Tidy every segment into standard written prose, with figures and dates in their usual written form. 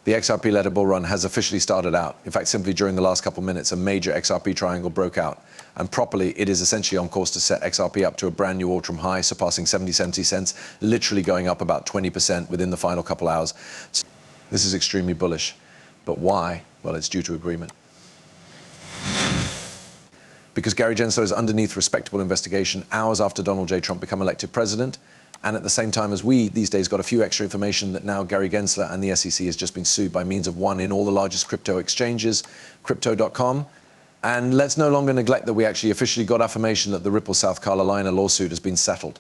The XRP ledger bull run has officially started out. In fact, simply during the last couple of minutes, a major XRP triangle broke out. And properly, it is essentially on course to set XRP up to a brand new all-time high, surpassing 70 cents, literally going up about 20% within the final couple hours. So this is extremely bullish. But why? Well, it's due to agreement. Because Gary Gensler is underneath respectable investigation hours after Donald J. Trump became elected president, and at the same time as we these days got a few extra information that now Gary Gensler and the SEC has just been sued by means of one in all the largest crypto exchanges, crypto.com. And let's no longer neglect that we actually officially got affirmation that the Ripple South Carolina lawsuit has been settled.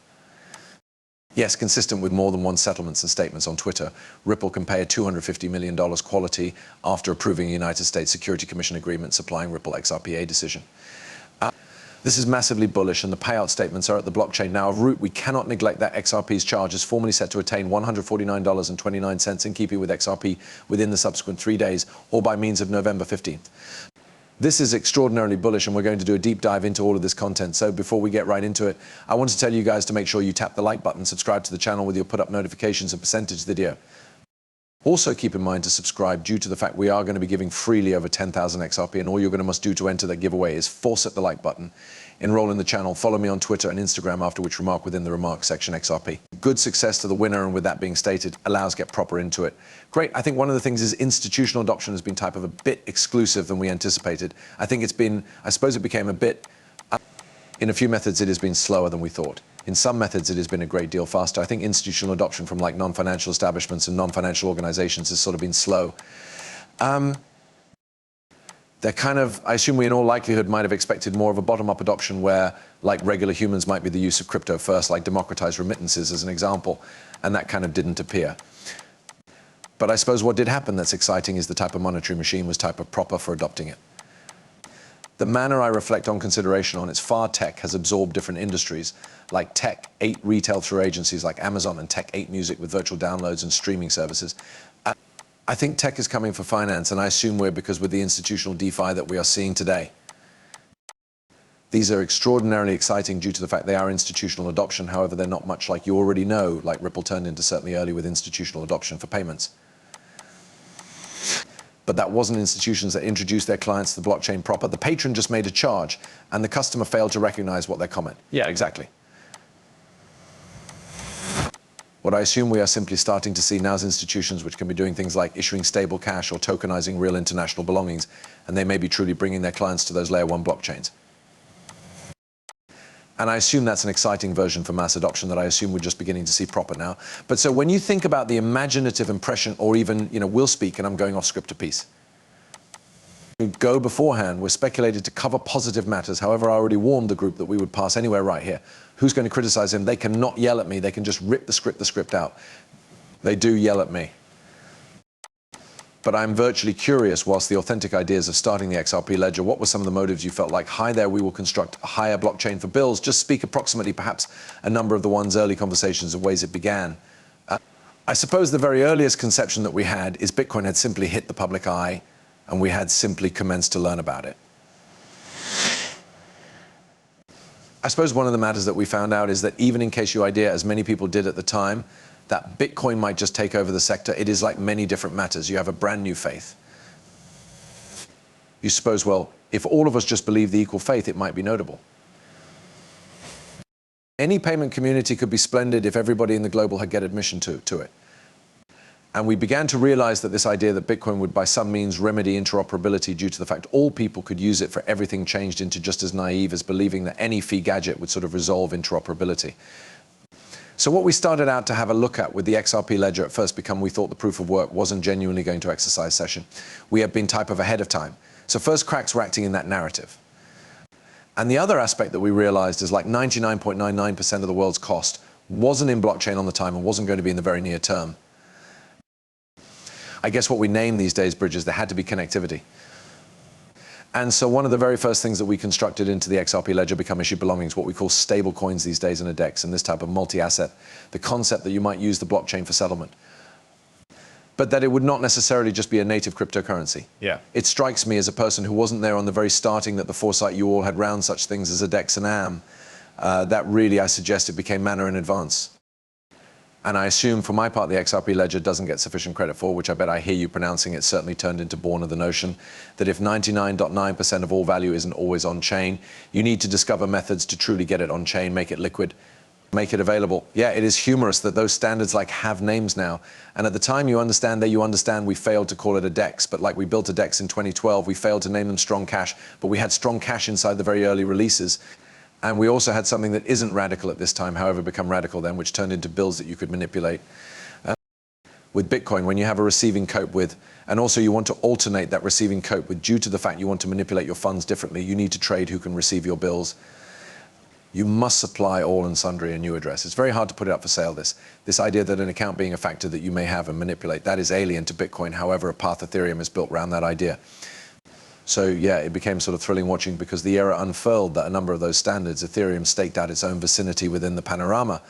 Yes, consistent with more than one settlements and statements on Twitter, Ripple can pay a $250 million quality after approving a United States Security Commission agreement supplying Ripple XRP decision. This is massively bullish, and the payout statements are at the blockchain now. Of root, we cannot neglect that XRP's charge is formally set to attain $149.29 in keeping with XRP within the subsequent 3 days, or by means of November 15th. This is extraordinarily bullish, and we're going to do a deep dive into all of this content. So before we get right into it, I want to tell you guys to make sure you tap the like button, subscribe to the channel with your put up notifications and percentage video. Also keep in mind to subscribe due to the fact we are going to be giving freely over 10,000 XRP, and all you're going to must do to enter that giveaway is force at the like button, enroll in the channel, follow me on Twitter and Instagram, after which remark within the remarks section XRP. Good success to the winner, and with that being stated, allows get proper into it. Great. I think one of the things is institutional adoption has been type of a bit exclusive than we anticipated. I think it's been, I suppose it became a bit, in a few methods it has been slower than we thought. In some methods, it has been a great deal faster. I think institutional adoption from like non-financial establishments and non-financial organizations has sort of been slow. They're kind of, I assume we in all likelihood might have expected more of a bottom-up adoption where like regular humans might be the use of crypto first, like democratized remittances as an example, and that kind of didn't appear. But I suppose what did happen that's exciting is the type of monetary machine was type of proper for adopting it. The manner I reflect on consideration on its far tech has absorbed different industries, like Tech 8 retail through agencies like Amazon, and Tech 8 music with virtual downloads and streaming services. I think tech is coming for finance, and I assume we're because with the institutional DeFi that we are seeing today. These are extraordinarily exciting due to the fact they are institutional adoption. However, they're not much like you already know, like Ripple turned into certainly early with institutional adoption for payments. But that wasn't institutions that introduced their clients to the blockchain proper. The patron just made a charge, and the customer failed to recognize what their comment. Yeah, exactly. What I assume we are simply starting to see now is institutions which can be doing things like issuing stable cash or tokenizing real international belongings, and they may be truly bringing their clients to those layer 1 blockchains. And I assume that's an exciting version for mass adoption that I assume we're just beginning to see proper now. But so when you think about the imaginative impression, or even, we'll speak, and I'm going off script a piece. Go beforehand, we're speculated to cover positive matters. However, I already warned the group that we would pass anywhere right here. Who's going to criticize him? They cannot yell at me. They can just rip the script out. They do yell at me. But I'm virtually curious, whilst the authentic ideas of starting the XRP ledger, what were some of the motives you felt like, hi there, we will construct a higher blockchain for bills? Just speak approximately perhaps a number of the one's early conversations of ways it began. I suppose the very earliest conception that we had is Bitcoin had simply hit the public eye, and we had simply commenced to learn about it. I suppose one of the matters that we found out is that even in case your idea, as many people did at the time, that Bitcoin might just take over the sector, it is like many different matters. You have a brand new faith. You suppose, well, if all of us just believe the equal faith, it might be notable. Any payment community could be splendid if everybody in the global had get admission to it. And we began to realize that this idea that Bitcoin would by some means remedy interoperability due to the fact all people could use it for everything changed into just as naive as believing that any fee gadget would sort of resolve interoperability. So what we started out to have a look at with the XRP ledger at first become we thought the proof of work wasn't genuinely going to exercise session. We had been type of ahead of time. So first cracks were acting in that narrative. And the other aspect that we realized is like 99.99% of the world's cost wasn't in blockchain on the time and wasn't going to be in the very near term. I guess what we name these days bridges, there had to be connectivity. And so one of the very first things that we constructed into the XRP ledger become issued belongings, what we call stable coins these days in a DEX, and this type of multi-asset, the concept that you might use the blockchain for settlement. But that it would not necessarily just be a native cryptocurrency. Yeah. It strikes me as a person who wasn't there on the very starting that the foresight you all had round such things as a DEX and AM, that really, I suggest, it became manner in advance. And I assume, for my part, the XRP ledger doesn't get sufficient credit for, which I bet I hear you pronouncing it, certainly turned into born of the notion that if 99.9% of all value isn't always on-chain, you need to discover methods to truly get it on-chain, make it liquid, make it available. Yeah, it is humorous that those standards have names now. And at the time you understand we failed to call it a DEX, but like we built a DEX in 2012, we failed to name them Strong Cash, but we had Strong Cash inside the very early releases. And we also had something that isn't radical at this time, however, become radical then, which turned into bills that you could manipulate. With Bitcoin, when you have a receiving cope with, and also you want to alternate that receiving cope with, due to the fact you want to manipulate your funds differently, you need to trade who can receive your bills. You must supply all and sundry a new address. It's very hard to put it up for sale, this idea that an account being a factor that you may have and manipulate, that is alien to Bitcoin. However, a path Ethereum is built around that idea. So yeah, it became sort of thrilling watching, because the era unfurled that a number of those standards, Ethereum staked out its own vicinity within the panorama.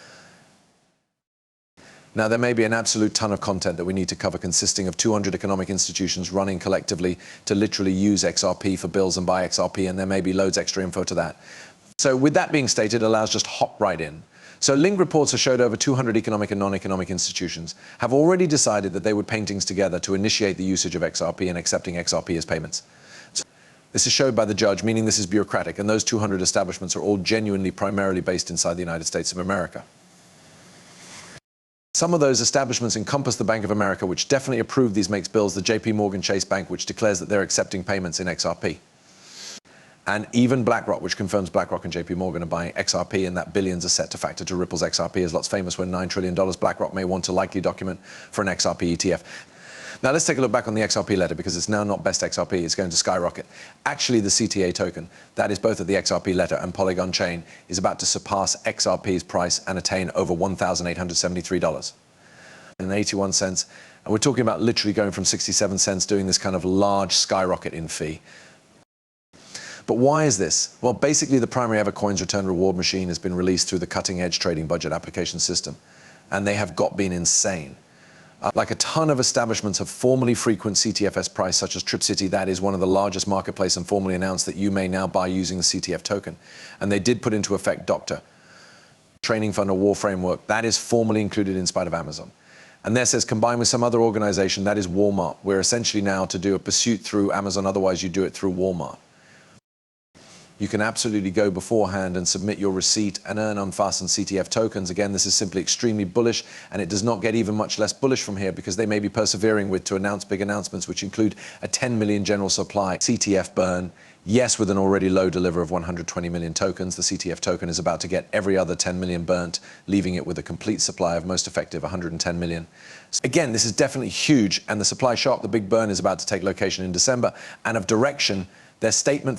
Now, there may be an absolute ton of content that we need to cover, consisting of 200 economic institutions running collectively to literally use XRP for bills and buy XRP, and there may be loads extra info to that. So with that being stated, allows just hop right in. So Ling reports have showed over 200 economic and non-economic institutions have already decided that they would paintings together to initiate the usage of XRP and accepting XRP as payments. This is showed by the judge, meaning this is bureaucratic, and those 200 establishments are all genuinely primarily based inside the United States of America. Some of those establishments encompass the Bank of America, which definitely approved these makes bills, the JP Morgan Chase Bank, which declares that they're accepting payments in XRP. And even BlackRock, which confirms BlackRock and JP Morgan are buying XRP, and that billions are set to factor to Ripple's XRP, as lots famous when $9 trillion BlackRock may want to likely document for an XRP ETF. Now let's take a look back on the XRP letter, because it's now not best XRP, it's going to skyrocket. Actually, the CTA token, that is both at the XRP letter and Polygon chain, is about to surpass XRP's price and attain over $1,873.81. And we're talking about literally going from 67 cents, doing this kind of large skyrocket in fee. But why is this? Well, basically the primary ever coins return reward machine has been released through the cutting edge trading budget application system. And they have been insane. Like a ton of establishments have formally frequent CTFS price, such as Trip City, that is one of the largest marketplace, and formally announced that you may now buy using the CTF token. And they did put into effect Doctor, Training Fund or War Framework, that is formally included in spite of Amazon. And there says combined with some other organization, that is Walmart. We're essentially now to do a pursuit through Amazon, otherwise you do it through Walmart. You can absolutely go beforehand and submit your receipt and earn unfastened CTF tokens. Again, this is simply extremely bullish, and it does not get even much less bullish from here, because they may be persevering to announce big announcements, which include a 10 million general supply CTF burn. Yes, with an already low deliver of 120 million tokens, the CTF token is about to get every other 10 million burnt, leaving it with a complete supply of most effective 110 million. So again, this is definitely huge, and the supply shock, the big burn, is about to take location in December. And of direction, their statement